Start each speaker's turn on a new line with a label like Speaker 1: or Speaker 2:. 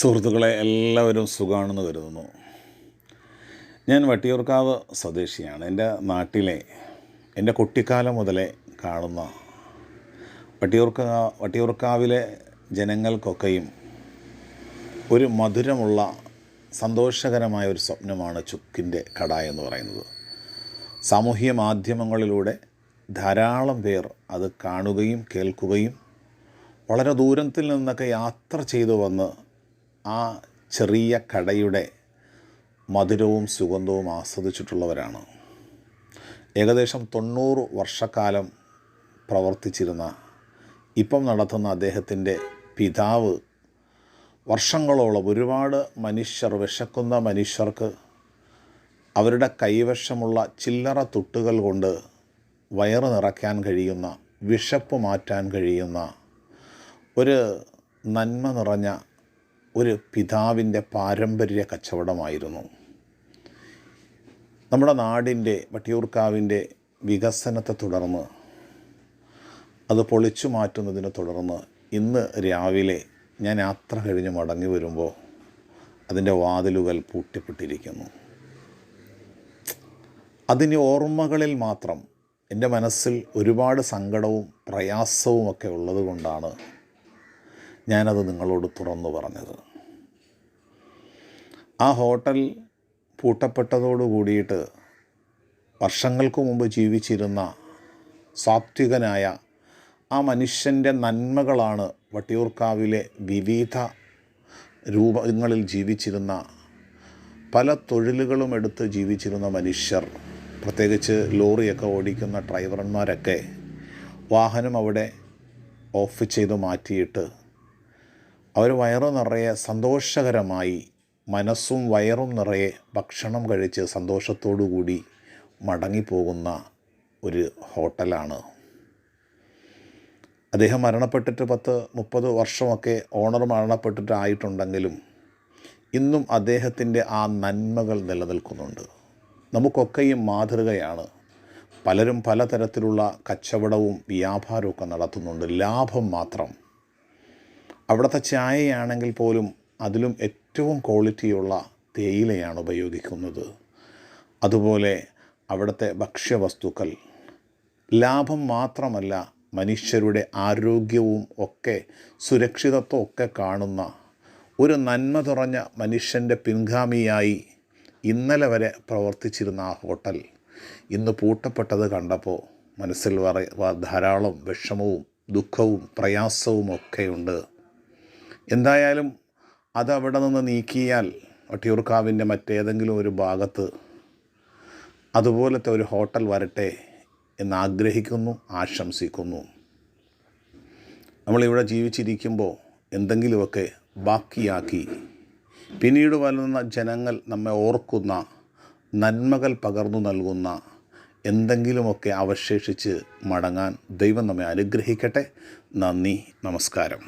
Speaker 1: സുഹൃത്തുക്കളെ, എല്ലാവരും സുഖമാണെന്ന് കരുതുന്നു. ഞാൻ വട്ടിയൂർക്കാവ് സ്വദേശിയാണ്. എൻ്റെ നാട്ടിലെ എൻ്റെ കുട്ടിക്കാലം മുതലേ കാണുന്ന വട്ടിയൂർക്കാവിലെ ജനങ്ങൾക്കൊക്കെയും ഒരു മധുരമുള്ള സന്തോഷകരമായ ഒരു സ്വപ്നമാണ് ചുക്കിൻ്റെ കട എന്ന് പറയുന്നത്. സാമൂഹ്യ മാധ്യമങ്ങളിലൂടെ ധാരാളം പേർ അത് കാണുകയും കേൾക്കുകയും വളരെ ദൂരത്തിൽ നിന്നൊക്കെ യാത്ര ചെയ്തു വന്ന് ആ ചെറിയ കടയുടെ മധുരവും സുഗന്ധവും ആസ്വദിച്ചിട്ടുള്ളവരാണ്. ഏകദേശം 90 വർഷക്കാലം പ്രവർത്തിച്ചിരുന്ന ഇപ്പം നടത്തുന്ന അദ്ദേഹത്തിൻ്റെ പിതാവ് വർഷങ്ങളോളം ഒരുപാട് മനുഷ്യർ, വിശക്കുന്ന മനുഷ്യർക്ക് അവരുടെ കൈവശമുള്ള ചില്ലറ തുട്ടുകൾ കൊണ്ട് വയറ് നിറയ്ക്കാൻ കഴിയുന്ന, വിശപ്പ് മാറ്റാൻ കഴിയുന്ന ഒരു നന്മ നിറഞ്ഞ ഒരു പിതാവിൻ്റെ പാരമ്പര്യ കച്ചവടമായിരുന്നു. നമ്മുടെ നാടിൻ്റെ വട്ടിയൂർക്കാവിൻ്റെ വികസനത്തെ തുടർന്ന്, അത് പൊളിച്ചു മാറ്റുന്നതിനെ തുടർന്ന് ഇന്ന് രാവിലെ ഞാൻ യാത്ര കഴിഞ്ഞ് മടങ്ങി വരുമ്പോൾ അതിൻ്റെ വാതിലുകൾ പൂട്ടിപ്പെട്ടിരിക്കുന്നു. അതിന് ഓർമ്മകളിൽ മാത്രം എൻ്റെ മനസ്സിൽ ഒരുപാട് സങ്കടവും പ്രയാസവും ഒക്കെ ഉള്ളത് കൊണ്ടാണ് ഞാനത് നിങ്ങളോട് തുറന്നു പറഞ്ഞത്. ആ ഹോട്ടൽ പൂട്ടപ്പെട്ടതോടു കൂടിയിട്ട് വർഷങ്ങൾക്ക് മുമ്പ് ജീവിച്ചിരുന്ന സാത്വികനായ ആ മനുഷ്യൻ്റെ നന്മകളാണ് വട്ടിയൂർക്കാവിലെ വിവിധ രൂപങ്ങളിൽ ജീവിച്ചിരുന്ന, പല തൊഴിലുകളും എടുത്ത് ജീവിച്ചിരുന്ന മനുഷ്യർ, പ്രത്യേകിച്ച് ലോറിയൊക്കെ ഓടിക്കുന്ന ഡ്രൈവർമാരൊക്കെ വാഹനം അവിടെ ഓഫ് ചെയ്ത് മാറ്റിയിട്ട് അവർ വയറ് നിറയെ സന്തോഷകരമായി, മനസ്സും വയറും നിറയെ ഭക്ഷണം കഴിച്ച് സന്തോഷത്തോടു കൂടി മടങ്ങിപ്പോകുന്ന ഒരു ഹോട്ടലാണ്. അദ്ദേഹം മരണപ്പെട്ടിട്ട് 10-30 വർഷമൊക്കെ ഓണർ മരണപ്പെട്ടിട്ടായിട്ടുണ്ടെങ്കിലും ഇന്നും അദ്ദേഹത്തിൻ്റെ ആ നന്മകൾ നിലനിൽക്കുന്നുണ്ട്. നമുക്കൊക്കെയും മാതൃകയാണ്. പലരും പലതരത്തിലുള്ള കച്ചവടവും വ്യാപാരമൊക്കെ നടത്തുന്നുണ്ട്, ലാഭം മാത്രം. അവിടുത്തെ ചായയാണെങ്കിൽ പോലും അതിലും ഏറ്റവും ക്വാളിറ്റിയുള്ള തേയിലയാണ് ഉപയോഗിക്കുന്നത്. അതുപോലെ അവിടുത്തെ ഭക്ഷ്യവസ്തുക്കൾ ലാഭം മാത്രമല്ല, മനുഷ്യരുടെ ആരോഗ്യവും ഒക്കെ സുരക്ഷിതത്വം ഒക്കെ കാണുന്ന ഒരു നന്മ തുറഞ്ഞ മനുഷ്യൻ്റെ പിൻഗാമിയായി ഇന്നലെ വരെ പ്രവർത്തിച്ചിരുന്ന ആ ഹോട്ടൽ ഇന്ന് പൂട്ടപ്പെട്ടത് കണ്ടപ്പോൾ മനസ്സിൽ ധാരാളം വിഷമവും ദുഃഖവും പ്രയാസവും ഒക്കെയുണ്ട്. എന്തായാലും അതവിടെ നിന്ന് നീക്കിയാൽ വട്ടിയൂർക്കാവിൻ്റെ മറ്റേതെങ്കിലും ഒരു ഭാഗത്ത് അതുപോലത്തെ ഒരു ഹോട്ടൽ വരട്ടെ എന്നാഗ്രഹിക്കുന്നു, ആശംസിക്കുന്നു. നമ്മളിവിടെ ജീവിച്ചിരിക്കുമ്പോൾ എന്തെങ്കിലുമൊക്കെ ബാക്കിയാക്കി പിന്നീട് വരുന്ന ജനങ്ങൾ നമ്മെ ഓർക്കുന്ന, നന്മകൾ പകർന്നു നൽകുന്ന എന്തെങ്കിലുമൊക്കെ അവശേഷിച്ച് മടങ്ങാൻ ദൈവം നമ്മെ അനുഗ്രഹിക്കട്ടെ. നന്ദി, നമസ്കാരം.